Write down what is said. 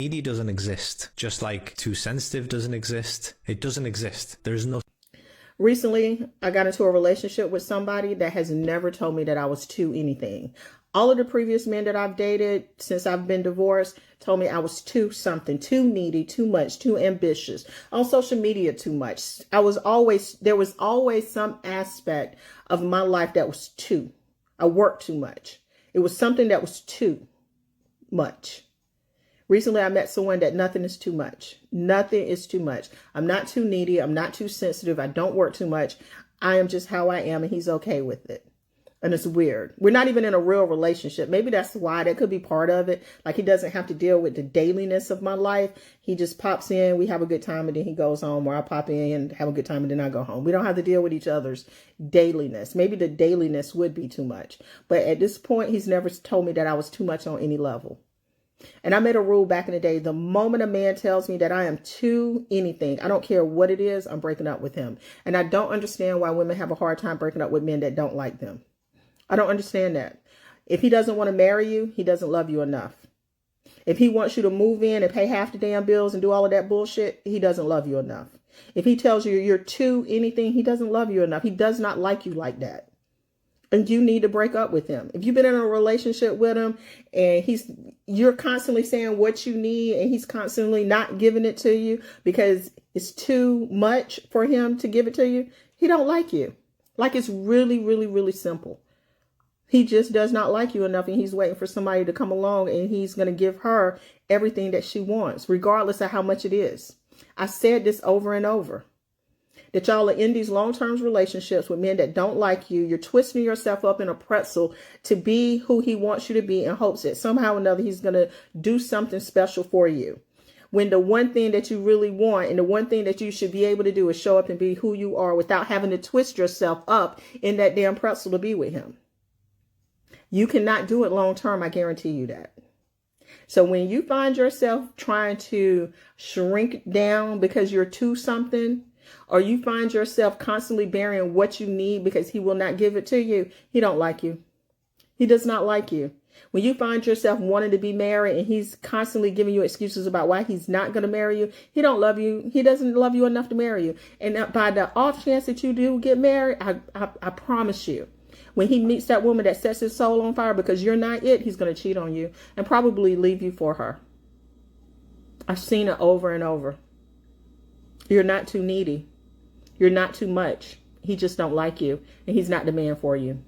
Needy doesn't exist, just like too sensitive doesn't exist. It doesn't exist. There's no. Recently, I got into a relationship with somebody that has never told me that I was too anything. All of the previous men that I've dated since I've been divorced told me I was too something, too needy, too much, too ambitious. On social media, too much. There was always some aspect of my life that was too. I worked too much. It was something that was too much. Recently, I met someone that nothing is too much. Nothing is too much. I'm not too needy. I'm not too sensitive. I don't work too much. I am just how I am, and he's okay with it. And it's weird. We're not even in a real relationship. Maybe that's why. That could be part of it. Like, he doesn't have to deal with the dailiness of my life. He just pops in, we have a good time, and then he goes home. Or I pop in and have a good time, and then I go home. We don't have to deal with each other's dailiness. Maybe the dailiness would be too much. But at this point, he's never told me that I was too much on any level. And I made a rule back in the day. The moment a man tells me that I am too anything, I don't care what it is, I'm breaking up with him. And I don't understand why women have a hard time breaking up with men that don't like them. I don't understand that. If he doesn't want to marry you, he doesn't love you enough. If he wants you to move in and pay half the damn bills and do all of that bullshit, he doesn't love you enough. If he tells you you're too anything, he doesn't love you enough. He does not like you like that. And you need to break up with him. If you've been in a relationship with him and you're constantly saying what you need and he's constantly not giving it to you because it's too much for him to give it to you, he don't like you. Like, it's really, really, really simple. He just does not like you enough, and he's waiting for somebody to come along, and he's going to give her everything that she wants, regardless of how much it is. I said this over and over, that y'all are in these long-term relationships with men that don't like you. You're twisting yourself up in a pretzel to be who he wants you to be in hopes that somehow or another he's going to do something special for you. When the one thing that you really want and the one thing that you should be able to do is show up and be who you are without having to twist yourself up in that damn pretzel to be with him. You cannot do it long term. I guarantee you that. So when you find yourself trying to shrink down because you're too something, or you find yourself constantly bearing what you need because he will not give it to you, he don't like you. He does not like you. When you find yourself wanting to be married and he's constantly giving you excuses about why he's not going to marry you, he don't love you. He doesn't love you enough to marry you. And by the off chance that you do get married, I promise you, when he meets that woman that sets his soul on fire because you're not it, he's going to cheat on you and probably leave you for her. I've seen it over and over. You're not too needy. You're not too much. He just don't like you, and he's not the man for you.